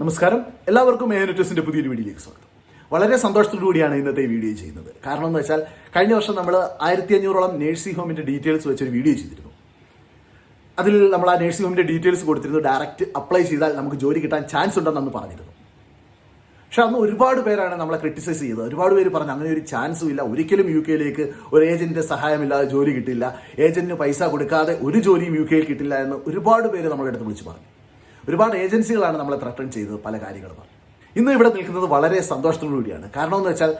നമസ്കാരം, എല്ലാവർക്കും ഏനറ്റസിന്റെ പുതിയൊരു വീഡിയോയിലേക്ക് സ്വാഗതം. വളരെ സന്തോഷത്തോടുകൂടിയാണ് ഇന്നത്തെ വീഡിയോ ചെയ്യുന്നത്. കാരണം എന്ന് വെച്ചാൽ കഴിഞ്ഞ വർഷം നമ്മൾ 1500ഓളം നേഴ്സിംഗ് ഹോമിന്റെ ഡീറ്റെയിൽസ് വെച്ചൊരു വീഡിയോ ചെയ്തിരുന്നു. അതിൽ നമ്മൾ ആ നേഴ്സിംഗ് ഹോമിന്റെ ഡീറ്റെയിൽസ് കൊടുത്തിരുന്നു. ഡയറക്റ്റ് അപ്ലൈ ചെയ്താൽ നമുക്ക് ജോലി കിട്ടാൻ ചാൻസ് ഉണ്ടെന്ന് പറഞ്ഞിരുന്നു. പക്ഷെ അന്ന് ഒരുപാട് പേരാണ് നമ്മളെ ക്രിട്ടിസൈസ് ചെയ്തത്. ഒരുപാട് പേര് പറഞ്ഞു അങ്ങനെ ഒരു ചാൻസും ഇല്ല, ഒരിക്കലും UK യിലേക്ക് ഒരു ഏജന്റിന്റെ സഹായമില്ലാതെ ജോലി കിട്ടില്ല, ഏജന്റിന് പൈസ കൊടുക്കാതെ ഒരു ജോലിയും UK യിൽ കിട്ടില്ല എന്ന് ഒരുപാട് പേര് നമ്മളെ അടുത്ത് വിളിച്ചു പറഞ്ഞു. ഒരുപാട് ഏജൻസികളാണ് നമ്മളെ ത്രട്ടൺ ചെയ്തത് പല കാര്യങ്ങളും. ഇന്ന് ഇവിടെ നിൽക്കുന്നത് വളരെ സന്തോഷത്തോടുകൂടിയാണ്. കാരണം എന്ന് വെച്ചാൽ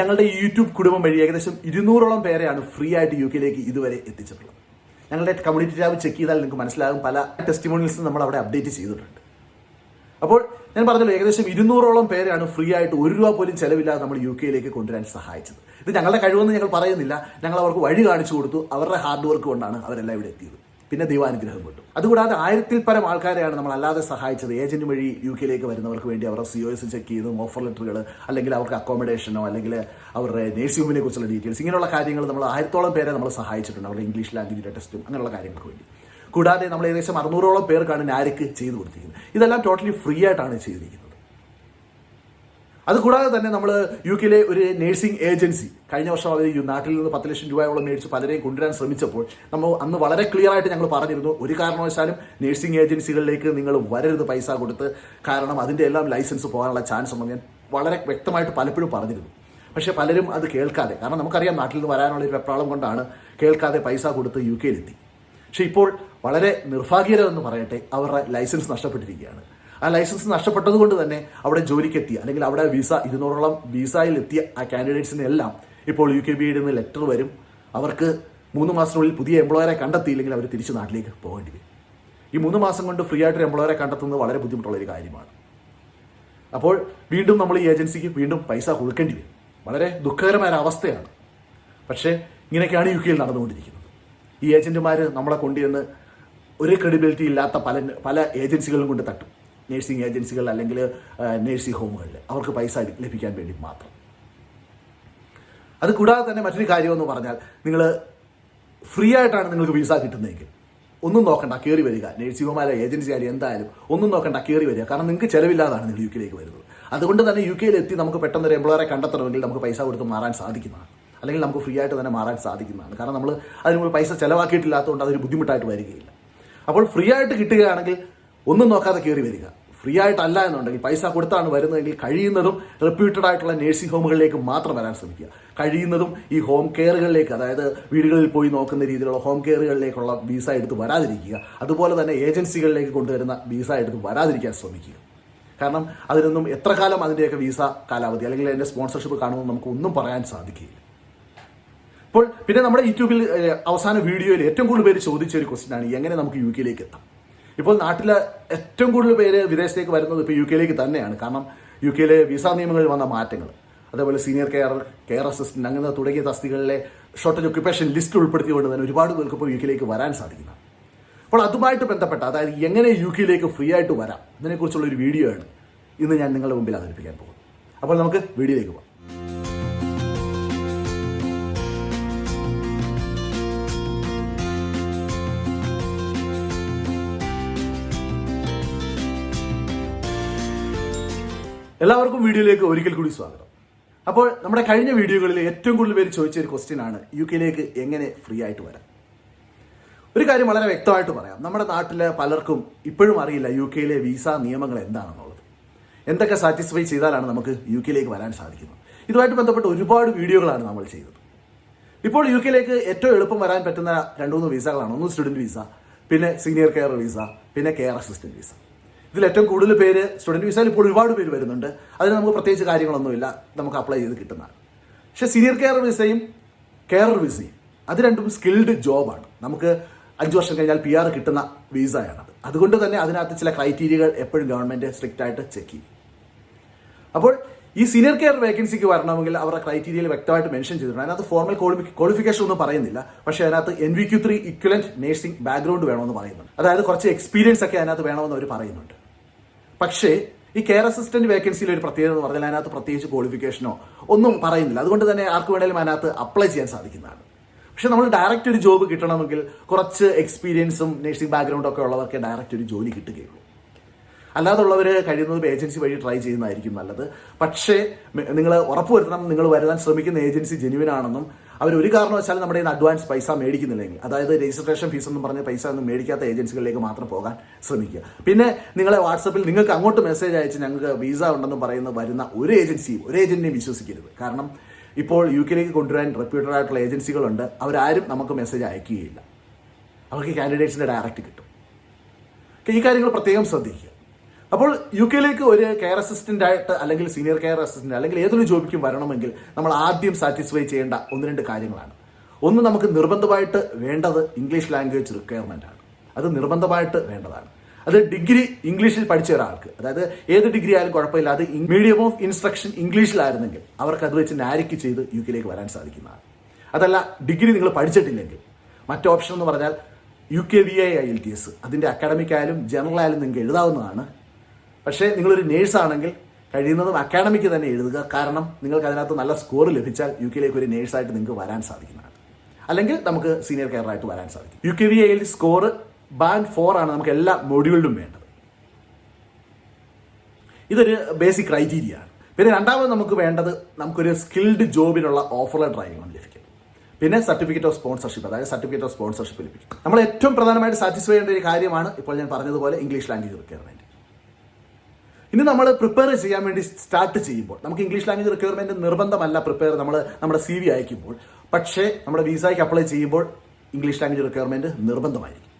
ഞങ്ങളുടെ യൂട്യൂബ് കുടുംബം വഴി ഏകദേശം 200ഓളം പേരെയാണ് ഫ്രീ ആയിട്ട് UK യിലേക്ക് ഇതുവരെ എത്തിച്ചിട്ടുള്ളത്. ഞങ്ങളുടെ കമ്മ്യൂണിറ്റി ടാബ് ചെക്ക് ചെയ്താൽ നിങ്ങൾക്ക് മനസ്സിലാകും, പല ടെസ്റ്റിമോണിയൽസും നമ്മൾ അവിടെ അപ്ഡേറ്റ് ചെയ്തിട്ടുണ്ട്. അപ്പോൾ ഞാൻ പറഞ്ഞല്ലോ, ഏകദേശം 200ഓളം പേരാണ് ഫ്രീ ആയിട്ട് ₹1 പോലും ചെലവില്ലാതെ നമ്മൾ UK യിലേക്ക് കൊണ്ടുവരാൻ സഹായിച്ചത്. ഇത് ഞങ്ങളുടെ കഴിവെന്ന് ഞങ്ങൾ പറയുന്നില്ല, ഞങ്ങൾ അവർക്ക് വഴി കാണിച്ചു കൊടുത്തു. അവരുടെ ഹാർഡ് വർക്ക് കൊണ്ടാണ് അവരെല്ലാം ഇവിടെ എത്തിയത്. പിന്നെ ദൈവാനുഗ്രഹം കൊണ്ടു. അതുകൂടാതെ 1000-ൽ പരം ആൾക്കാരെയാണ് നമ്മൾ അല്ലാതെ സഹായിച്ചത്. ഏജന്റ് വഴി UK യിലേക്ക് വരുന്നവർക്ക് വേണ്ടി അവരുടെ COS ചെക്ക് ചെയ്തും ഓഫർ ലെറ്ററുകൾ, അല്ലെങ്കിൽ അവർക്ക് അക്കോമഡേഷനോ, അല്ലെങ്കിൽ അവരുടെ നേഴ്സിംഗ് ഹോമിനെ കുറിച്ചുള്ള ഡീറ്റെയിൽസ്, ഇങ്ങനെയുള്ള കാര്യങ്ങൾ നമ്മൾ 1000ഓളം പേരെ നമ്മൾ സഹായിച്ചിട്ടുണ്ട്. അവരുടെ ഇംഗ്ലീഷ് ലാംഗ്വേജിന്റെ ടെസ്റ്റും അങ്ങനെയുള്ള കാര്യങ്ങൾക്ക് വേണ്ടി. കൂടാതെ നമ്മൾ ഏകദേശം 600ഓളം പേർക്കാണ് Naric ചെയ്തു കൊടുത്തിരിക്കുന്നത്. ഇതെല്ലാം ടോട്ടലി ഫ്രീ ആയിട്ടാണ് ചെയ്തിരിക്കുന്നത്. അതുകൂടാതെ തന്നെ നമ്മൾ UK യിലെ ഒരു നേഴ്സിംഗ് ഏജൻസി കഴിഞ്ഞ വർഷം അവർ നാട്ടിൽ നിന്ന് 10 ലക്ഷം രൂപയോളം മേടിച്ച് പലരെയും കൊണ്ടുവരാൻ ശ്രമിച്ചപ്പോൾ നമ്മൾ അന്ന് വളരെ ക്ലിയർ ആയിട്ട് ഞങ്ങൾ പറഞ്ഞിരുന്നു, ഒരു കാരണവശാലും നേഴ്സിംഗ് ഏജൻസികളിലേക്ക് നിങ്ങൾ വരരുത് പൈസ കൊടുത്ത്. കാരണം അതിൻ്റെ എല്ലാം ലൈസൻസ് പോകാനുള്ള ചാൻസ് ഉണ്ടെന്ന് ഞാൻ വളരെ വ്യക്തമായിട്ട് പലപ്പോഴും പറഞ്ഞിരുന്നു. പക്ഷേ പലരും അത് കേൾക്കാതെ, കാരണം നമുക്കറിയാം നാട്ടിൽ നിന്ന് വരാനുള്ള ഒരു വെപ്രാളം കൊണ്ടാണ് കേൾക്കാതെ പൈസ കൊടുത്ത് UK യിലെത്തി. പക്ഷേ ഇപ്പോൾ വളരെ നിർഭാഗ്യകരമെന്ന് പറയട്ടെ, അവരുടെ ലൈസൻസ് നഷ്ടപ്പെട്ടിരിക്കുകയാണ്. ആ ലൈസൻസ് നഷ്ടപ്പെട്ടത് കൊണ്ട് തന്നെ അവിടെ ജോലിക്കെത്തിയ, അല്ലെങ്കിൽ അവിടെ 200ഓളം വിസയിൽ എത്തിയ ആ കാൻഡിഡേറ്റ്സിനെല്ലാം ഇപ്പോൾ UKBയുടെ നിന്ന് ലെറ്റർ വരും. അവർക്ക് 3 മാസത്തിനുള്ളിൽ പുതിയ എംപ്ലോയറെ കണ്ടെത്തിയില്ലെങ്കിൽ അവർ തിരിച്ച് നാട്ടിലേക്ക് പോകേണ്ടി വരും. ഈ 3 മാസം കൊണ്ട് ഫ്രീ ആയിട്ടൊരു എംപ്ലോയറെ കണ്ടെത്തുന്നത് വളരെ ബുദ്ധിമുട്ടുള്ളൊരു കാര്യമാണ്. അപ്പോൾ വീണ്ടും നമ്മൾ ഈ ഏജൻസിക്ക് വീണ്ടും പൈസ കൊടുക്കേണ്ടി വരും. വളരെ ദുഃഖകരമായ അവസ്ഥയാണ്. പക്ഷേ ഇങ്ങനെയൊക്കെയാണ് UK യിൽ നടന്നുകൊണ്ടിരിക്കുന്നത്. ഈ ഏജന്റുമാർ നമ്മളെ കൊണ്ടുവന്ന് ഒരു ക്രെഡിബിലിറ്റി ഇല്ലാത്ത പല ഏജൻസികളും കൊണ്ട് തട്ടും. നേഴ്സിംഗ് ഏജൻസികൾ, അല്ലെങ്കിൽ നേഴ്സിംഗ് ഹോമുകളിൽ അവർക്ക് പൈസ ലഭിക്കാൻ വേണ്ടി മാത്രം. അത് കൂടാതെ തന്നെ മറ്റൊരു കാര്യമെന്ന് പറഞ്ഞാൽ, നിങ്ങൾ ഫ്രീ ആയിട്ടാണ് നിങ്ങൾക്ക് വിസ കിട്ടുന്നതെങ്കിൽ ഒന്നും നോക്കണ്ട, കയറി വരിക. നേഴ്സിംഗ് ഹോമായാലും ഏജൻസി ആയാലും എന്തായാലും ഒന്നും നോക്കണ്ട, കയറി വരിക. കാരണം നിങ്ങൾക്ക് ചിലവില്ലാതാണ് നിങ്ങൾ UK യിലേക്ക് വരുന്നത്. അതുകൊണ്ട് തന്നെ UK യിൽ എത്തി നമുക്ക് പെട്ടെന്ന് ഒരു എംപ്ലോയറെ കണ്ടെത്തണമെങ്കിൽ നമുക്ക് പൈസ കൊടുത്ത് മാറാൻ സാധിക്കുന്നതാണ്, അല്ലെങ്കിൽ നമുക്ക് ഫ്രീ ആയിട്ട് തന്നെ മാറാൻ സാധിക്കുന്നതാണ്. കാരണം നമ്മൾ അതിന് പൈസ ചിലവാക്കിയിട്ടില്ലാത്തതുകൊണ്ട് അതൊരു ബുദ്ധിമുട്ടായിട്ട് വരികയില്ല. അപ്പോൾ ഫ്രീ ആയിട്ട് കിട്ടുകയാണെങ്കിൽ ഒന്നും നോക്കാതെ കയറി വരിക. ഫ്രീ ആയിട്ടല്ല എന്നുണ്ടെങ്കിൽ, പൈസ കൊടുത്താണ് വരുന്നതെങ്കിൽ കഴിയുന്നതും റെപ്യൂട്ടഡ് ആയിട്ടുള്ള നേഴ്സിംഗ് ഹോമുകളിലേക്ക് മാത്രം വരാൻ ശ്രമിക്കുക. കഴിയുന്നതും ഈ ഹോം കെയറുകളിലേക്ക്, അതായത് വീടുകളിൽ പോയി നോക്കുന്ന രീതിയിലുള്ള ഹോം കെയറുകളിലേക്കുള്ള വിസ എടുത്ത് വരാതിരിക്കുക. അതുപോലെ തന്നെ ഏജൻസികളിലേക്ക് കൊണ്ടുവരുന്ന വിസ എടുത്ത് വരാതിരിക്കാൻ ശ്രമിക്കുക. കാരണം അതിനൊന്നും എത്ര കാലം അതിൻ്റെയൊക്കെ വിസ കാലാവധി, അല്ലെങ്കിൽ അതിൻ്റെ സ്പോൺസർഷിപ്പ് കാണുമെന്ന് നമുക്ക് ഒന്നും പറയാൻ സാധിക്കില്ല. അപ്പോൾ പിന്നെ നമ്മുടെ യൂട്യൂബിൽ അവസാന വീഡിയോയിൽ ഏറ്റവും കൂടുതൽ പേര് ചോദിച്ച ഒരു ക്വസ്റ്റ്യനാണ്, എങ്ങനെ നമുക്ക് UK യിലേക്ക് എത്താം. ഇപ്പോൾ നാട്ടിലെ ഏറ്റവും കൂടുതൽ പേര് വിദേശത്തേക്ക് വരുന്നത് ഇപ്പോൾ UK യിലേക്ക് തന്നെയാണ്. കാരണം UK യിലെ വിസ നിയമങ്ങളിൽ വന്ന മാറ്റങ്ങൾ, അതേപോലെ സീനിയർ കെയർ അസിസ്റ്റന്റ് അങ്ങനെ തുടങ്ങിയ തസ്തികളിലെ ഷോർട്ടേജ് ഒക്യുപ്പേഷൻ ലിസ്റ്റ് ഉൾപ്പെടുത്തിക്കൊണ്ട് തന്നെ ഒരുപാട് പേർക്ക് ഇപ്പോൾ UK യിലേക്ക് വരാൻ സാധിക്കുന്നതാണ്. അപ്പോൾ അതുമായിട്ട് ബന്ധപ്പെട്ട, അതായത് എങ്ങനെ UK യിലേക്ക് ഫ്രീ ആയിട്ട് വരാം, ഇതിനെക്കുറിച്ചുള്ള ഒരു വീഡിയോ ആണ് ഇന്ന് ഞാൻ നിങ്ങളുടെ മുമ്പിൽ അവതരിപ്പിക്കാൻ പോകുന്നത്. അപ്പോൾ നമുക്ക് വീഡിയോയിലേക്ക് പോകാം. എല്ലാവർക്കും വീഡിയോയിലേക്ക് ഒരിക്കൽ കൂടി സ്വാഗതം. അപ്പോൾ നമ്മുടെ കഴിഞ്ഞ വീഡിയോകളിൽ ഏറ്റവും കൂടുതൽ പേര് ചോദിച്ച ഒരു ക്വസ്റ്റ്യൻ ആണ്, UK യിലേക്ക് എങ്ങനെ ഫ്രീ ആയിട്ട് വരാം. ഒരു കാര്യം വളരെ വ്യക്തമായിട്ട് പറയാം, നമ്മുടെ നാട്ടിലെ പലർക്കും ഇപ്പോഴും അറിയില്ല UK യിലെ വിസ നിയമങ്ങൾ എന്താണെന്നുള്ളത്. എന്തൊക്കെ സാറ്റിസ്ഫൈ ചെയ്താലാണ് നമുക്ക് UK യിലേക്ക് വരാൻ സാധിക്കുന്നത്. ഇതുമായിട്ട് ബന്ധപ്പെട്ട് ഒരുപാട് വീഡിയോകളാണ് നമ്മൾ ചെയ്തത്. ഇപ്പോൾ UK യിലേക്ക് ഏറ്റവും എളുപ്പം വരാൻ പറ്റുന്ന 2-3 വിസകളാണ്. ഒന്ന് സ്റ്റുഡൻറ്റ് വിസ, പിന്നെ സീനിയർ കെയർ വിസ, പിന്നെ കെയർ അസിസ്റ്റന്റ് വിസ. ഇതിൽ ഏറ്റവും കൂടുതൽ പേര് സ്റ്റുഡൻറ്റ് വിസയിൽ ഇപ്പോൾ ഒരുപാട് പേര് വരുന്നുണ്ട്. അതിന് നമുക്ക് പ്രത്യേകിച്ച് കാര്യങ്ങളൊന്നുമില്ല, നമുക്ക് അപ്ലൈ ചെയ്ത് കിട്ടുന്നതാണ്. പക്ഷേ സീനിയർ കെയർ വിസയും കെയർ വിസയും അത് രണ്ടും സ്കിൽഡ് ജോബാണ്. നമുക്ക് 5 വർഷം കഴിഞ്ഞാൽ PR കിട്ടുന്ന വിസയാണത്. അതുകൊണ്ട് തന്നെ അതിനകത്ത് ചില ക്രൈറ്റീരിയകൾ എപ്പോഴും ഗവൺമെൻറ് സ്ട്രിക്റ്റ് ആയിട്ട് ചെക്ക് ചെയ്യും. അപ്പോൾ ഈ സീനിയർ കെയർ വേക്കൻസിക്ക് വരണമെങ്കിൽ അവരുടെ ക്രൈറ്റീരിയയിൽ വ്യക്തമായിട്ട് മെൻഷൻ ചെയ്തിട്ടുണ്ട്. അതിനകത്ത് ഫോർമൽ ക്വാളിഫിക്കേഷൻ ഒന്നും പറയുന്നില്ല, പക്ഷേ അതിനകത്ത് NVQ3 ഇക്വലന്റ് നേഴ്സിംഗ് ബാക്ക്ഗ്രൗണ്ട് വേണമെന്ന് പറയുന്നുണ്ട്. അതായത് കുറച്ച് എക്സ്പീരിയൻസ് ഒക്കെ അതിനകത്ത് വേണമെന്ന് അവർ പറയുന്നുണ്ട്. പക്ഷേ ഈ കെയർ അസിസ്റ്റന്റ് വേക്കൻസിയിൽ ഒരു പ്രത്യേകത എന്ന് പറഞ്ഞാൽ അതിനകത്ത് പ്രത്യേകിച്ച് ക്വാളിഫിക്കേഷനോ ഒന്നും പറയുന്നില്ല. അതുകൊണ്ട് തന്നെ ആർക്ക് വേണമെങ്കിലും അതിനകത്ത് അപ്ലൈ ചെയ്യാൻ സാധിക്കുന്നതാണ്. പക്ഷെ നമ്മൾ ഡയറക്റ്റ് ഒരു ജോബ് കിട്ടണമെങ്കിൽ കുറച്ച് എക്സ്പീരിയൻസും നേഴ്സിംഗ് ബാക്ക്ഗ്രൗണ്ടും ഒക്കെ ഉള്ളവർക്ക് ഡയറക്റ്റ് ഒരു ജോലി കിട്ടുകയുള്ളൂ. അല്ലാതുള്ളവർ കഴിയുന്നതും ഏജൻസി വഴി ട്രൈ ചെയ്യുന്നതായിരിക്കും നല്ലത്. പക്ഷേ നിങ്ങൾ ഉറപ്പുവരുത്തണം നിങ്ങൾ വരുത്താൻ ശ്രമിക്കുന്ന ഏജൻസി ജെന്യുവിൻ ആണെന്നും അവർ ഒരു കാരണവശാലും നമ്മുടെ അഡ്വാൻസ് പൈസ മേടിക്കുന്നില്ലെങ്കിൽ, അതായത് രജിസ്ട്രേഷൻ ഫീസ് എന്ന് പറഞ്ഞ പൈസ ഒന്നും മേടിക്കാത്ത ഏജൻസികളിലേക്ക് മാത്രം പോകാൻ ശ്രമിക്കുക. പിന്നെ നിങ്ങളെ വാട്സപ്പിൽ നിങ്ങൾക്ക് അങ്ങോട്ട് മെസ്സേജ് അയച്ച് ഞങ്ങൾക്ക് വിസ ഉണ്ടെന്ന് വരുന്ന ഒരു ഏജന്റിനെയും വിശ്വസിക്കരുത്. കാരണം ഇപ്പോൾ UK കൊണ്ടുവരാൻ റെപ്യൂട്ടഡ് ആയിട്ടുള്ള ഏജൻസികളുണ്ട്. അവരാരും നമുക്ക് മെസ്സേജ് അയക്കുകയില്ല. അവർക്ക് കാൻഡിഡേറ്റ്സിന്റെ ഡയറക്റ്റ് കിട്ടും. ഈ കാര്യങ്ങൾ പ്രത്യേകം ശ്രദ്ധിക്കുക. അപ്പോൾ UK ഒരു കെയർ അസിസ്റ്റന്റ് ആയിട്ട് അല്ലെങ്കിൽ സീനിയർ കെയർ അസിസ്റ്റന്റ് അല്ലെങ്കിൽ ഏതൊരു ജോബിക്കും വരണമെങ്കിൽ നമ്മൾ ആദ്യം സാറ്റിസ്ഫൈ ചെയ്യേണ്ട 1-2 കാര്യങ്ങളാണ്. ഒന്ന്, നമുക്ക് നിർബന്ധമായിട്ട് വേണ്ടത് ഇംഗ്ലീഷ് ലാംഗ്വേജ് റിക്വയർമെന്റ് ആണ്. അത് നിർബന്ധമായിട്ട് വേണ്ടതാണ്. അത് ഡിഗ്രി ഇംഗ്ലീഷിൽ പഠിച്ച ഒരാൾക്ക്, അതായത് ഏത് ഡിഗ്രി ആയാലും കുഴപ്പമില്ല, അത് മീഡിയം ഓഫ് ഇൻസ്ട്രക്ഷൻ ഇംഗ്ലീഷിലായിരുന്നെങ്കിൽ അവർക്ക് അത് വെച്ച് നാരിക്ക് ചെയ്ത് UK വരാൻ സാധിക്കുന്നതാണ്. അതല്ല, ഡിഗ്രി നിങ്ങൾ പഠിച്ചിട്ടില്ലെങ്കിൽ മറ്റു ഓപ്ഷൻ എന്ന് പറഞ്ഞാൽ UK-VA IELTS, അതിൻ്റെ അക്കാഡമിക് ആയാലും ജനറൽ ആയാലും നിങ്ങൾക്ക് എഴുതാവുന്നതാണ്. പക്ഷേ നിങ്ങളൊരു നേഴ്സാണെങ്കിൽ കഴിയുന്നതും അക്കാഡമിക്ക് തന്നെ എഴുതുക. കാരണം നിങ്ങൾക്ക് അതിനകത്ത് നല്ല സ്കോർ ലഭിച്ചാൽ UK ഒരു നേഴ്സായിട്ട് നിങ്ങൾക്ക് വരാൻ സാധിക്കുന്നതാണ്. അല്ലെങ്കിൽ നമുക്ക് സീനിയർ കെയറായിട്ട് വരാൻ സാധിക്കും. UK-VA IELTS സ്കോർ ബാൻഡ് 4 ആണ് നമുക്ക് എല്ലാ മൊഡ്യൂളിലും വേണ്ടത്. ഇതൊരു ബേസിക് ക്രൈറ്റീരിയ ആണ്. പിന്നെ രണ്ടാമത് നമുക്ക് വേണ്ടത് നമുക്കൊരു സ്കിൽഡ് ജോബിനുള്ള ഓഫർ ലെറ്റർ ആയിരിക്കണം ലഭിക്കും. പിന്നെ സർട്ടിഫിക്കറ്റ് ഓഫ് സ്പോൺസർഷിപ്പ്, അതായത് സർട്ടിഫിക്കറ്റ് ഓഫ് സ്പോൺസർഷിപ്പ് ലഭിക്കും. നമ്മൾ ഏറ്റവും പ്രധാനമായിട്ട് സാറ്റിസ്ഫൈ ചെയ്യേണ്ട ഒരു കാര്യമാണ് ഇപ്പോൾ ഞാൻ പറഞ്ഞതുപോലെ ഇംഗ്ലീഷ് ലാംഗ്വേജ് റിക്വയർമെന്റ്. ഇനി നമ്മൾ പ്രിപ്പയർ ചെയ്യാൻ വേണ്ടി സ്റ്റാർട്ട് ചെയ്യുമ്പോൾ നമുക്ക് ഇംഗ്ലീഷ് ലാംഗ്വേജ് റിക്വയർമെന്റ് നിർബന്ധമല്ല നമ്മൾ നമ്മുടെ CV അയക്കുമ്പോൾ. പക്ഷേ നമ്മുടെ വിസയ്ക്ക് അപ്ലൈ ചെയ്യുമ്പോൾ ഇംഗ്ലീഷ് ലാംഗ്വേജ് റിക്വയർമെന്റ് നിർബന്ധമായിരിക്കും.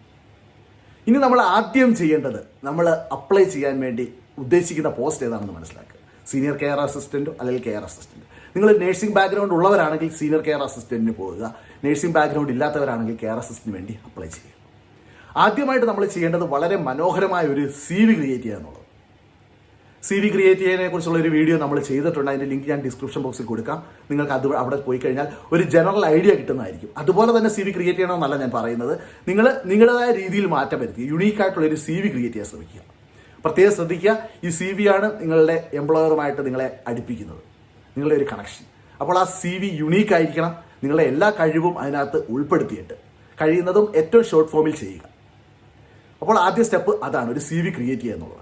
ഇനി നമ്മൾ ആദ്യം ചെയ്യേണ്ടത് നമ്മൾ അപ്ലൈ ചെയ്യാൻ വേണ്ടി ഉദ്ദേശിക്കുന്ന പോസ്റ്റ് ഏതാണെന്ന് മനസ്സിലാക്കുക. സീനിയർ കെയർ അസിസ്റ്റന്റോ അല്ലെങ്കിൽ കെയർ അസിസ്റ്റന്റ്. നിങ്ങൾ നഴ്സിംഗ് ബാക്ക്ഗ്രൗണ്ട് ഉള്ളവരാണെങ്കിൽ സീനിയർ കെയർ അസിസ്റ്റന്റിന് പോകുക. നഴ്സിംഗ് ബാക്ക്ഗ്രൗണ്ട് ഇല്ലാത്തവരാണെങ്കിൽ കെയർ അസിസ്റ്റന്റിന് വേണ്ടി അപ്ലൈ ചെയ്യുക. ആദ്യമായിട്ട് നമ്മൾ ചെയ്യേണ്ടത് വളരെ മനോഹരമായ ഒരു CV ക്രിയേറ്റ് ചെയ്യുക എന്നുള്ളത്. CV ക്രിയേറ്റ് ചെയ്യുന്നതിനെ കുറിച്ചുള്ള ഒരു വീഡിയോ നമ്മൾ ചെയ്തിട്ടുണ്ട്. അതിന്റെ ലിങ്ക് ഞാൻ ഡിസ്ക്രിപ്ഷൻ ബോക്സിൽ കൊടുക്കാം. നിങ്ങൾക്ക് അത് അവിടെ പോയി കഴിഞ്ഞാൽ ഒരു ജനറൽ ഐഡിയ കിട്ടുന്നതായിരിക്കും. അതുപോലെ തന്നെ CV ക്രിയേറ്റ് ചെയ്യണമെന്നല്ല ഞാൻ പറയുന്നത്. നിങ്ങൾ നിങ്ങളുടേതായ രീതിയിൽ മാറ്റം വരുത്തി യുണീക്ക് ആയിട്ടുള്ള ഒരു CV ക്രിയേറ്റ് ചെയ്യാൻ ശ്രമിക്കുക. പ്രത്യേകം ശ്രദ്ധിക്കുക, ഈ CV ആണ് നിങ്ങളുടെ എംപ്ലോയറുമായിട്ട് നിങ്ങളെ അടുപ്പിക്കുന്നത്, നിങ്ങളുടെ ഒരു കണക്ഷൻ. അപ്പോൾ ആ CV യുണീക്ക് ആയിരിക്കണം. നിങ്ങളുടെ എല്ലാ കഴിവും അതിനകത്ത് ഉൾപ്പെടുത്തിയിട്ട് കഴിയുന്നതും ഏറ്റവും ഷോർട്ട് ഫോമിൽ ചെയ്യുക. അപ്പോൾ ആദ്യ സ്റ്റെപ്പ് അതാണ്, ഒരു CV ക്രിയേറ്റ് ചെയ്യുക എന്നുള്ളതാണ്.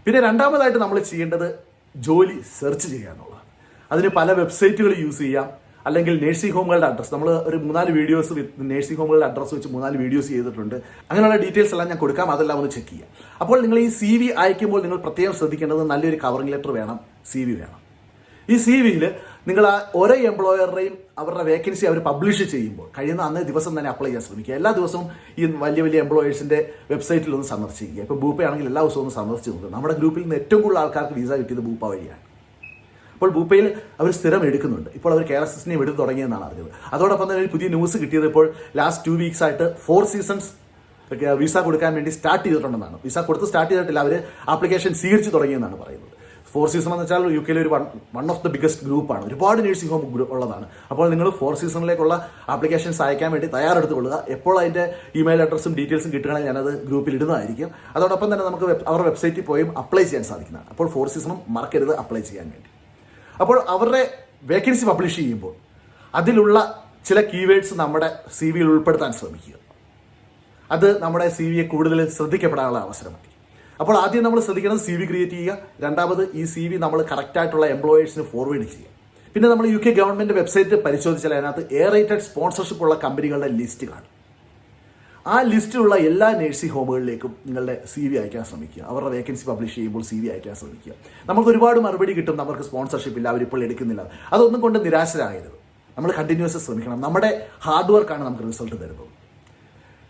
പിന്നെ രണ്ടാമതായിട്ട് നമ്മൾ ചെയ്യേണ്ടത് ജോലി സെർച്ച് ചെയ്യുക എന്നുള്ളതാണ്. അതിന് പല വെബ്സൈറ്റുകൾ യൂസ് ചെയ്യാം. അല്ലെങ്കിൽ നഴ്സിംഗ് ഹോമുകളുടെ അഡ്രസ്സ്, നമ്മൾ ഒരു 3-4 വീഡിയോസ് നഴ്സിംഗ് ഹോമുകളുടെ അഡ്രസ്സ് വെച്ച് 3-4 വീഡിയോസ് ചെയ്തിട്ടുണ്ട്. അങ്ങനെയുള്ള ഡീറ്റെയിൽസ് എല്ലാം ഞാൻ കൊടുക്കാം, അതെല്ലാം ഒന്ന് ചെക്ക് ചെയ്യാം. അപ്പോൾ നിങ്ങൾ ഈ CV അയക്കുമ്പോൾ നിങ്ങൾ പ്രത്യേകം ശ്രദ്ധിക്കേണ്ടത് നല്ലൊരു കവറിംഗ് ലെറ്റർ വേണം, CV വേണം. ഈ CVയിൽ നിങ്ങൾ ആ ഓരോ എംപ്ലോയറുടെയും അവരുടെ വേക്കൻസി അവർ പബ്ലിഷ് ചെയ്യുമ്പോൾ കഴിയുന്ന അന്നേ ദിവസം തന്നെ അപ്ലൈ ചെയ്യാൻ ശ്രമിക്കുക. എല്ലാ ദിവസവും ഈ വലിയ വലിയ എംപ്ലോയേഴ്സിന്റെ വെബ്സൈറ്റിൽ ഒന്ന് സന്ദർശിക്കുക. ഇപ്പോൾ ബൂപ്പ ആണെങ്കിൽ എല്ലാ ദിവസവും ഒന്ന് സന്ദർശിച്ച് നോക്കുക. നമ്മുടെ ഗ്രൂപ്പിൽ നിന്ന് ഏറ്റവും കൂടുതൽ ആൾക്കാർക്ക് വിസ കിട്ടിയത് ബൂപ്പ വഴിയാണ്. അപ്പോൾ ബൂപ്പയിൽ അവർ സ്ഥിരം എടുക്കുന്നുണ്ട്. ഇപ്പോൾ അവർ കെയർ അസിസ്റ്റന്റിനെ എടുത്ത് തുടങ്ങിയെന്നാണ് അറിഞ്ഞത്. അതോടൊപ്പം തന്നെ ഒരു പുതിയ ന്യൂസ് കിട്ടിയത് ഇപ്പോൾ ലാസ്റ്റ് 2 വീക്സ് ആയിട്ട് 4 സീസൺസ് വിസ കൊടുക്കാൻ വേണ്ടി സ്റ്റാർട്ട് ചെയ്തിട്ടുണ്ടെന്നാണ്. വിസ കൊടുത്ത് സ്റ്റാർട്ട് ചെയ്തിട്ടില്ല, അവർ ആപ്ലിക്കേഷൻ സ്വീകരിച്ച് തുടങ്ങിയെന്നാണ് പറയുന്നത്. 4 സീസൺ എന്ന് വെച്ചാൽ UK ഒരു വൺ ഓഫ് ദ ബിഗസ്റ്റ് ഗ്രൂപ്പാണ്. ഒരുപാട് നഴ്സിംഗ് ഹോം ഉള്ളതാണ്. അപ്പോൾ നിങ്ങൾ 4 സീസണിലേക്കുള്ള ആപ്ലിക്കേഷൻസ് അയക്കാൻ വേണ്ടി തയ്യാറെടുത്തുകൊള്ളുക. എപ്പോൾ അതിൻ്റെ ഇമെയിൽ അഡ്രസ്സും ഡീറ്റെയിൽസും കിട്ടുകയാണെങ്കിൽ ഞാനത് ഗ്രൂപ്പിൽ ഇടുന്നതായിരിക്കും. അതോടൊപ്പം തന്നെ നമുക്ക് അവരുടെ വെബ്സൈറ്റിൽ പോയും അപ്ലൈ ചെയ്യാൻ സാധിക്കുന്നതാണ്. അപ്പോൾ 4 സീസണും മറക്കരുത് അപ്ലൈ ചെയ്യാൻ വേണ്ടി. അപ്പോൾ അവരുടെ വേക്കൻസി പബ്ലിഷ് ചെയ്യുമ്പോൾ അതിലുള്ള ചില കീവേഡ്സ് നമ്മുടെ CVയിൽ ഉൾപ്പെടുത്താൻ ശ്രമിക്കുക. അത് നമ്മുടെ CVയെ കൂടുതൽ ശ്രദ്ധിക്കപ്പെടാനുള്ള അവസരമാണ്. അപ്പോൾ ആദ്യം നമ്മൾ ശ്രദ്ധിക്കുന്നത് CV ക്രിയേറ്റ് ചെയ്യുക. രണ്ടാമത് ഈ CV നമ്മൾ കറക്റ്റായിട്ടുള്ള എംപ്ലോയേഴ്സിന് ഫോർവേഡ് ചെയ്യുക. പിന്നെ നമ്മൾ UK ഗവൺമെന്റ് വെബ്സൈറ്റ് പരിശോധിച്ചാൽ അതിനകത്ത് റേറ്റഡ് സ്പോൺസർഷിപ്പ് ഉള്ള കമ്പനികളുടെ ലിസ്റ്റ് കാണും. ആ ലിസ്റ്റിലുള്ള എല്ലാ നഴ്സിംഗ് ഹോമുകളിലേക്കും നിങ്ങളുടെ CV അയക്കാൻ ശ്രമിക്കുക. അവരുടെ വേക്കൻസി പബ്ലിഷ് ചെയ്യുമ്പോൾ CV അയക്കാൻ ശ്രമിക്കുക. നമുക്ക് ഒരുപാട് മറുപടി കിട്ടും, നമുക്ക് സ്പോൺസർഷിപ്പ് ഇല്ല, അവരിപ്പോൾ എടുക്കുന്നില്ല. അതൊന്നും കൊണ്ട് നിരാശരാകരുത്. നമ്മൾ കണ്ടിന്യൂസ് ശ്രമിക്കണം. നമ്മുടെ ഹാർഡ് വർക്കാണ് നമുക്ക് റിസൾട്ട് തരുന്നത്.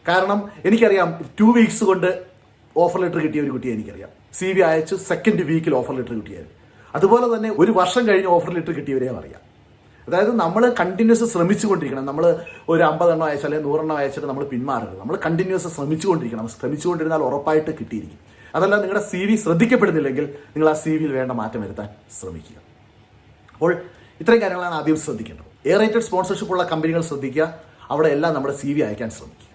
കാരണം എനിക്കറിയാം 2 വീക്സ് കൊണ്ട് ഓഫർ ലെറ്റർ കിട്ടിയ ഒരു കുട്ടിയെ എനിക്കറിയാം. CV അയച്ചു 2nd വീക്കിൽ ഓഫർ ലെറ്റർ കിട്ടിയത്. അതുപോലെ തന്നെ 1 വർഷം കഴിഞ്ഞ് ഓഫർ ലെറ്റർ കിട്ടിയവരെയും അറിയാം. അതായത് നമ്മൾ കണ്ടിന്യൂസ് ശ്രമിച്ചുകൊണ്ടിരിക്കണം. നമ്മൾ ഒരു 50 എണ്ണം അയച്ചാൽ 100 എണ്ണം അയച്ചിട്ട് നമ്മൾ പിന്മാറരുത്. നമ്മൾ കണ്ടിന്യൂസ് ശ്രമിച്ചുകൊണ്ടിരിക്കണം. ശ്രമിച്ചുകൊണ്ടിരുന്നാൽ ഉറപ്പായിട്ട് കിട്ടിയിരിക്കും. അതല്ല, നിങ്ങളുടെ CV ശ്രദ്ധിക്കപ്പെടുന്നില്ലെങ്കിൽ നിങ്ങൾ ആ CVയിൽ വേണ്ട മാറ്റം വരുത്താൻ ശ്രമിക്കുക. അപ്പോൾ ഇത്രയും കാര്യങ്ങളാണ് ആദ്യം ശ്രദ്ധിക്കേണ്ടത്. റേറ്റഡ് സ്പോൺസർഷിപ്പ് ഉള്ള കമ്പനികൾ ശ്രദ്ധിക്കുക. അവിടെ എല്ലാം നമ്മുടെ CV അയക്കാൻ ശ്രമിക്കുക.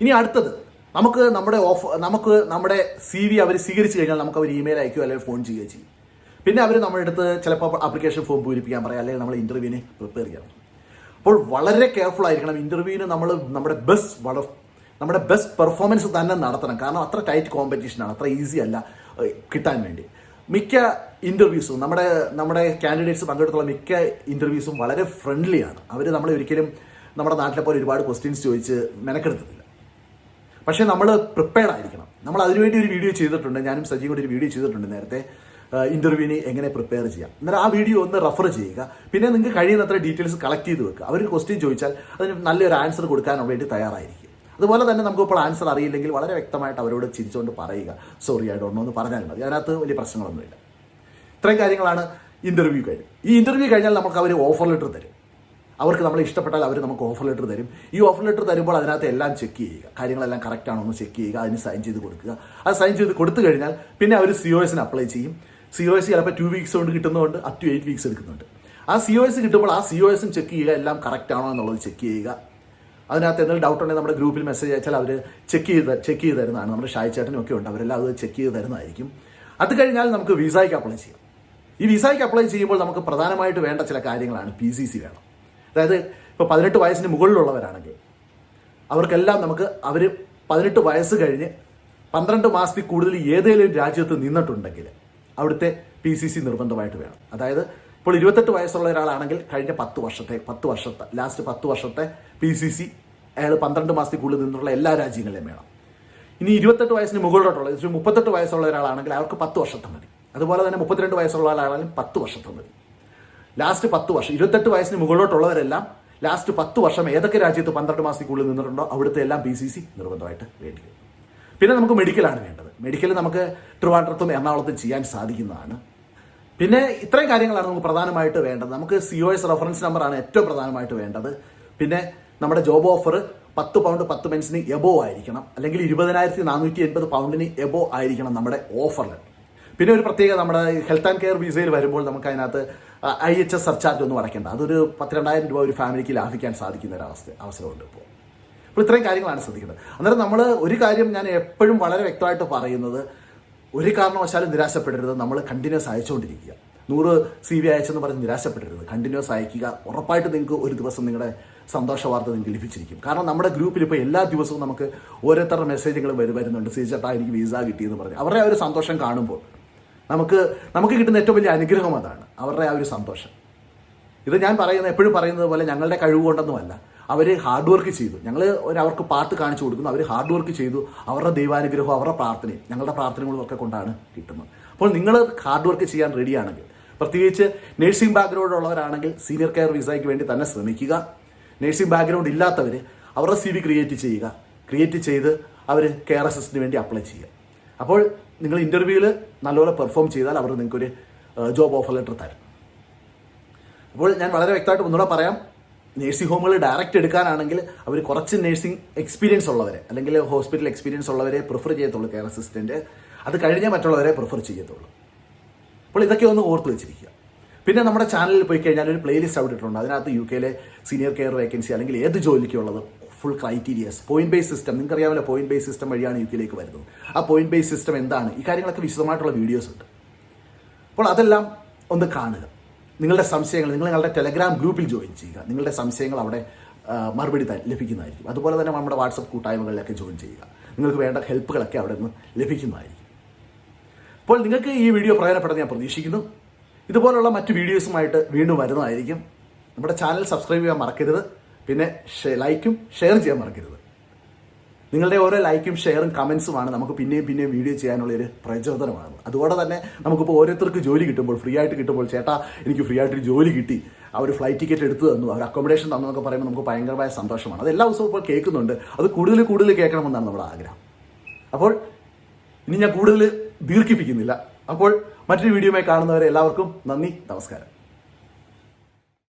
ഇനി അടുത്തത്, നമുക്ക് നമ്മുടെ CV അവർ സ്വീകരിച്ചു കഴിഞ്ഞാൽ നമുക്ക് അവർ ഇമെയിൽ അയക്കുകയോ അല്ലെങ്കിൽ ഫോൺ ചെയ്യുകയോ ചെയ്യും. പിന്നെ അവർ നമ്മുടെ അടുത്ത് ചിലപ്പോൾ ആപ്ലിക്കേഷൻ ഫോം പൂരിപ്പിക്കാൻ പറയാം, അല്ലെങ്കിൽ നമ്മൾ ഇന്റർവ്യൂവിന് പ്രിപ്പയർ ചെയ്യണം. അപ്പോൾ വളരെ കെയർഫുൾ ആയിരിക്കണം. ഇന്റർവ്യൂവിന് നമ്മൾ നമ്മുടെ ബെസ്റ്റ് നമ്മുടെ ബെസ്റ്റ് പെർഫോമൻസ് തന്നെ നടത്തണം. കാരണം അത്ര ടൈറ്റ് കോമ്പറ്റീഷനാണ്, അത്ര ഈസി അല്ല കിട്ടാൻ വേണ്ടി. മിക്ക ഇൻ്റർവ്യൂസും നമ്മുടെ കാൻഡിഡേറ്റ്സ് പങ്കെടുത്തുള്ള മിക്ക ഇൻ്റർവ്യൂസും വളരെ ഫ്രണ്ട്ലിയാണ്. അവർ നമ്മളെ ഒരിക്കലും നമ്മുടെ നാട്ടിലെ പോലെ ഒരുപാട് ക്വസ്റ്റ്യൻസ് ചോദിച്ച് മെനക്കെടുത്തില്ല. പക്ഷേ നമ്മൾ പ്രിപ്പയർഡ് ആയിരിക്കണം. നമ്മൾ അതിനുവേണ്ടി ഒരു വീഡിയോ ചെയ്തിട്ടുണ്ട്, ഞാനും സജീവ് കൂടി ഒരു വീഡിയോ ചെയ്തിട്ടുണ്ട് നേരത്തെ, ഇൻ്റർവ്യൂവിന് എങ്ങനെ പ്രിപ്പയർ ചെയ്യാം. എന്നാൽ ആ വീഡിയോ ഒന്ന് റെഫർ ചെയ്യുക. പിന്നെ നിങ്ങൾക്ക് കഴിയുന്നത്ര ഡീറ്റെയിൽസ് കളക്ട് ചെയ്ത് വെക്കുക. അവർ ക്വസ്റ്റ്യൻ ചോദിച്ചാൽ അതിന് നല്ലൊരു ആൻസർ കൊടുക്കാൻ വേണ്ടി തയ്യാറായിരിക്കും. അതുപോലെ തന്നെ നമുക്കിപ്പോൾ ആൻസർ അറിയില്ലെങ്കിൽ വളരെ വ്യക്തമായിട്ട് അവരോട് ചിരിച്ചുകൊണ്ട് പറയുക, സോറി ഐ ഡോണ്ട് നോ എന്ന് പറഞ്ഞാൽ മതി. അതിനകത്ത് വലിയ പ്രശ്നങ്ങളൊന്നുമില്ല. ഇത്രയും കാര്യങ്ങളാണ് ഇൻ്റർവ്യൂ കഴിഞ്ഞ്. ഈ ഇൻ്റർവ്യൂ കഴിഞ്ഞാൽ നമുക്ക് അവർ ഓഫർ ലെറ്റർ തരും. അവർക്ക് നമ്മളെ ഇഷ്ടപ്പെട്ടാൽ അവർ നമുക്ക് ഓഫർ ലെറ്റർ തരും. ഈ ഓഫർ ലെറ്റർ തരുമ്പോൾ അതിനകത്ത് എല്ലാം ചെക്ക് ചെയ്യുക, കാര്യങ്ങളെല്ലാം കറക്റ്റ് ആണോ എന്ന് ചെക്ക് ചെയ്യുക, അതിന് സൈൻ ചെയ്ത് കൊടുക്കുക. അത് സൈൻ ചെയ്ത് കൊടുത്തു കഴിഞ്ഞാൽ പിന്നെ അവർ COSന് അപ്ലൈ ചെയ്യും. COS ചിലപ്പോൾ 2 വീക്സ് കൊണ്ട് കിട്ടുന്നതുകൊണ്ട് അപ് ടു 8 വീക്സ് എടുക്കുന്നുണ്ട്. ആ COS കിട്ടുമ്പോൾ ആ COSും ചെക്ക് ചെയ്യുക, എല്ലാം കറക്റ്റ് ആണോ എന്നുള്ളത് ചെക്ക് ചെയ്യുക. അതിനകത്ത് എന്തെങ്കിലും ഡൗട്ട് ഉണ്ടെങ്കിൽ നമ്മുടെ ഗ്രൂപ്പിൽ മെസ്സേജ് അയച്ചാൽ അവർ ചെക്ക് ചെയ്ത് തരുന്നതാണ്. നമ്മുടെ ഷായ് ചേട്ടനും ഒക്കെ ഉണ്ട്, അവരെല്ലാം അത് ചെക്ക് ചെയ്ത് തരുന്നതായിരിക്കും. അത് കഴിഞ്ഞാൽ നമുക്ക് വിസയ്ക്ക് അപ്ലൈ ചെയ്യാം. ഈ വിസയ്ക്ക് അപ്ലൈ ചെയ്യുമ്പോൾ നമുക്ക് പ്രധാനമായിട്ട് വേണ്ട ചില കാര്യങ്ങളാണ്. PCC വേണം. അതായത് ഇപ്പോൾ 18 വയസ്സിന് മുകളിലുള്ളവരാണെങ്കിൽ അവർക്കെല്ലാം അവർ 18 വയസ്സ് കഴിഞ്ഞ് 12 മാസത്തിൽ കൂടുതൽ ഏതെങ്കിലും രാജ്യത്ത് നിന്നിട്ടുണ്ടെങ്കിൽ അവിടുത്തെ PCC നിർബന്ധമായിട്ട് വേണം. അതായത് ഇപ്പോൾ 28 വയസ്സുള്ള ഒരാളാണെങ്കിൽ കഴിഞ്ഞ 10 വർഷത്തെ ലാസ്റ്റ് 10 വർഷത്തെ PCC അയാൾ 12 മാസത്തിൽ കൂടുതൽ നിന്നുള്ള എല്ലാ രാജ്യങ്ങളിലും വേണം. ഇനി 28 വയസ്സിന് മുകളിലോട്ടുള്ള 38 വയസ്സുള്ള ഒരാളാണെങ്കിൽ അവർക്ക് 10 വർഷത്തെ മതി. അതുപോലെ തന്നെ 32 വയസ്സുള്ള ആളാണെങ്കിലും 10 വർഷത്തെ മതി. ലാസ്റ്റ് 10 വർഷം 28 വയസ്സിന് മുകളിലോട്ടുള്ളവരെല്ലാം ലാസ്റ്റ് 10 വർഷം ഏതൊക്കെ രാജ്യത്ത് 12 മാസത്തിൽ കൂടുതൽ നിന്നിട്ടുണ്ടോ അവിടുത്തെ എല്ലാം PCC നിർബന്ധമായിട്ട് വേണ്ടി വരും. പിന്നെ നമുക്ക് മെഡിക്കലാണ് വേണ്ടത്. മെഡിക്കൽ നമുക്ക് ട്രിവാൻഡ്രത്തും എറണാകുളത്തും ചെയ്യാൻ സാധിക്കുന്നതാണ്. പിന്നെ ഇത്രയും കാര്യങ്ങളാണ് നമുക്ക് പ്രധാനമായിട്ട് വേണ്ടത്. നമുക്ക് COS റെഫറൻസ് നമ്പറാണ് ഏറ്റവും പ്രധാനമായിട്ട് വേണ്ടത്. പിന്നെ നമ്മുടെ ജോബ് ഓഫർ 10 പൗണ്ട് 10 പെൻസിന് എബോ ആയിരിക്കണം, അല്ലെങ്കിൽ 20,480 പൗണ്ടിന് എബോ ആയിരിക്കണം നമ്മുടെ ഓഫറിൽ. പിന്നെ ഒരു പ്രത്യേക നമ്മുടെ ഹെൽത്ത് ആൻഡ് കെയർ വിസയിൽ വരുമ്പോൾ നമുക്ക് അതിനകത്ത് IHS സർചാർജ് ഒന്നും അടയ്ക്കേണ്ട. അതൊരു 12,000 രൂപ ഒരു ഫാമിലിക്ക് ലാഭിക്കാൻ സാധിക്കുന്ന ഒരു അവസരമുണ്ട് ഇപ്പോൾ. അപ്പോൾ ഇത്രയും കാര്യങ്ങളാണ് ശ്രദ്ധിക്കുന്നത്. അന്നേരം നമ്മൾ ഒരു കാര്യം ഞാൻ എപ്പോഴും വളരെ വ്യക്തമായിട്ട് പറയുന്നത്, ഒരു കാരണവശാലും നിരാശപ്പെടരുത്. നമ്മൾ കണ്ടിന്യൂസ് അയച്ചുകൊണ്ടിരിക്കുക. 100 CV അയച്ചെന്ന് പറഞ്ഞ് നിരാശപ്പെടരുത്. കണ്ടിന്യൂസ് അയക്കുക. ഉറപ്പായിട്ട് നിങ്ങൾക്ക് ഒരു ദിവസം നിങ്ങളുടെ സന്തോഷ വാർത്ത നിങ്ങൾക്ക് ലഭിച്ചിരിക്കും. കാരണം നമ്മുടെ ഗ്രൂപ്പിൽ ഇപ്പോൾ എല്ലാ ദിവസവും നമുക്ക് ഓരോരുത്തരുടെ മെസ്സേജുകൾ വരുന്നുണ്ട്. ചേട്ടാ എനിക്ക് വിസ കിട്ടിയെന്ന് പറഞ്ഞ് അവരുടെ ആ ഒരു സന്തോഷം കാണുമ്പോൾ നമുക്ക് കിട്ടുന്ന ഏറ്റവും വലിയ അനുഗ്രഹം അതാണ്, അവരുടെ ആ ഒരു സന്തോഷം. ഇത് ഞാൻ എപ്പോഴും പറയുന്നത് പോലെ ഞങ്ങളുടെ കഴിവ് കൊണ്ടൊന്നുമല്ല, അവർ ഹാർഡ് വർക്ക് ചെയ്തു. അവർക്ക് പാട്ട് കാണിച്ചു കൊടുക്കുന്നു, അവർ ഹാർഡ് വർക്ക് ചെയ്തു. അവരുടെ ദൈവാനുഗ്രഹവും അവരുടെ പ്രാർത്ഥനയും ഞങ്ങളുടെ പ്രാർത്ഥനകളും ഒക്കെ കൊണ്ടാണ് കിട്ടുന്നത്. അപ്പോൾ നിങ്ങൾ ഹാർഡ് വർക്ക് ചെയ്യാൻ റെഡിയാണെങ്കിൽ, പ്രത്യേകിച്ച് നഴ്സിംഗ് ബാക്ക്ഗ്രൗണ്ട് ഉള്ളവരാണെങ്കിൽ സീനിയർ കെയർ വിസയ്ക്ക് വേണ്ടി തന്നെ ശ്രമിക്കുക. നഴ്സിംഗ് ബാക്ക്ഗ്രൗണ്ട് ഇല്ലാത്തവർ അവരുടെ CV ക്രിയേറ്റ് ചെയ്ത് അവർ കെയർ അസിസ്റ്റന്റിന് വേണ്ടി അപ്ലൈ ചെയ്യുക. അപ്പോൾ നിങ്ങൾ ഇൻ്റർവ്യൂവിൽ നല്ലപോലെ പെർഫോം ചെയ്താൽ അവർ നിങ്ങൾക്കൊരു ജോബ് ഓഫർ ലെറ്റർ തരും. അപ്പോൾ ഞാൻ വളരെ വ്യക്തമായിട്ട് ഒന്നുകൂടെ പറയാം, നേഴ്സിംഗ് ഹോമുകൾ ഡയറക്റ്റ് എടുക്കാനാണെങ്കിൽ അവർ കുറച്ച് നേഴ്സിംഗ് എക്സ്പീരിയൻസ് ഉള്ളവരെ അല്ലെങ്കിൽ ഹോസ്പിറ്റൽ എക്സ്പീരിയൻസ് ഉള്ളവരെ പ്രിഫർ ചെയ്യത്തുള്ളൂ കെയർ അസിസ്റ്റൻറ്റ്. അത് കഴിഞ്ഞാൽ മറ്റുള്ളവരെ പ്രിഫർ ചെയ്യത്തുള്ളൂ. അപ്പോൾ ഇതൊക്കെ ഒന്ന് ഓർത്ത് വെച്ചിരിക്കുക. പിന്നെ നമ്മുടെ ചാനലിൽ പോയി കഴിഞ്ഞാൽ ഒരു പ്ലേലിസ്റ്റ് അവിടെ ഇട്ടിട്ടുണ്ട്. അതിനകത്ത് UK സീനിയർ കെയർ വേക്കൻസി അല്ലെങ്കിൽ ഏത് ജോലിക്കുള്ളത് full criterias, point base system, നിങ്ങൾക്കറിയാമല്ലോ പോയിന്റ് ബേസ് സിസ്റ്റം വഴിയാണ് UK വരുന്നത്. ആ പോയിന്റ് ബേസ് സിസ്റ്റം എന്താണ്, ഈ കാര്യങ്ങളൊക്കെ വിശദമായിട്ടുള്ള വീഡിയോസ് ഉണ്ട്. അപ്പോൾ അതെല്ലാം ഒന്ന് കാണുക. നിങ്ങളുടെ സംശയങ്ങൾ നിങ്ങളുടെ ടെലഗ്രാം ഗ്രൂപ്പിൽ ജോയിൻ ചെയ്യുക. നിങ്ങളുടെ സംശയങ്ങൾ അവിടെ മറുപടി ലഭിക്കുന്നതായിരിക്കും. അതുപോലെ തന്നെ നമ്മുടെ വാട്സപ്പ് കൂട്ടായ്മകളിലൊക്കെ ജോയിൻ ചെയ്യുക. നിങ്ങൾക്ക് വേണ്ട ഹെൽപ്പുകളൊക്കെ അവിടെ നിന്ന് ലഭിക്കുന്നതായിരിക്കും. അപ്പോൾ നിങ്ങൾക്ക് ഈ വീഡിയോ പ്രയോജനപ്പെടുന്ന ഞാൻ പ്രതീക്ഷിക്കുന്നു. ഇതുപോലുള്ള മറ്റ് വീഡിയോസുമായിട്ട് വീണ്ടും വരുന്നതായിരിക്കും. നമ്മുടെ ചാനൽ സബ്സ്ക്രൈബ് ചെയ്യാൻ മറക്കരുത്. പിന്നെ ലൈക്കും ഷെയർ ചെയ്യാൻ മറക്കരുത്. നിങ്ങളുടെ ഓരോ ലൈക്കും ഷെയറും കമൻസുമാണ് നമുക്ക് പിന്നെയും വീഡിയോ ചെയ്യാനുള്ളൊരു പ്രചോദനമാണ്. അതുകൊണ്ട് തന്നെ നമുക്കിപ്പോൾ ഓരോരുത്തർക്ക് ജോലി കിട്ടുമ്പോൾ, ഫ്രീ ആയിട്ട് കിട്ടുമ്പോൾ, ചേട്ടാ എനിക്ക് ഫ്രീ ആയിട്ടൊരു ജോലി കിട്ടി, അവർ ഫ്ലൈറ്റ് ടിക്കറ്റ് എടുത്തു തന്നു, അവർ അക്കോമഡേഷൻ തന്നു എന്നൊക്കെ പറയുമ്പോൾ നമുക്ക് ഭയങ്കരമായ സന്തോഷമാണ്. അത് എല്ലാ ദിവസവും ഇപ്പോൾ കേൾക്കുന്നുണ്ട്. അത് കൂടുതൽ കേൾക്കണമെന്നാണ് നമ്മുടെ ആഗ്രഹം. അപ്പോൾ ഇനി ഞാൻ കൂടുതൽ ദീർഘിപ്പിക്കുന്നില്ല. അപ്പോൾ മറ്റൊരു വീഡിയോയുമായി കാണുന്നവരെ എല്ലാവർക്കും നന്ദി, നമസ്കാരം.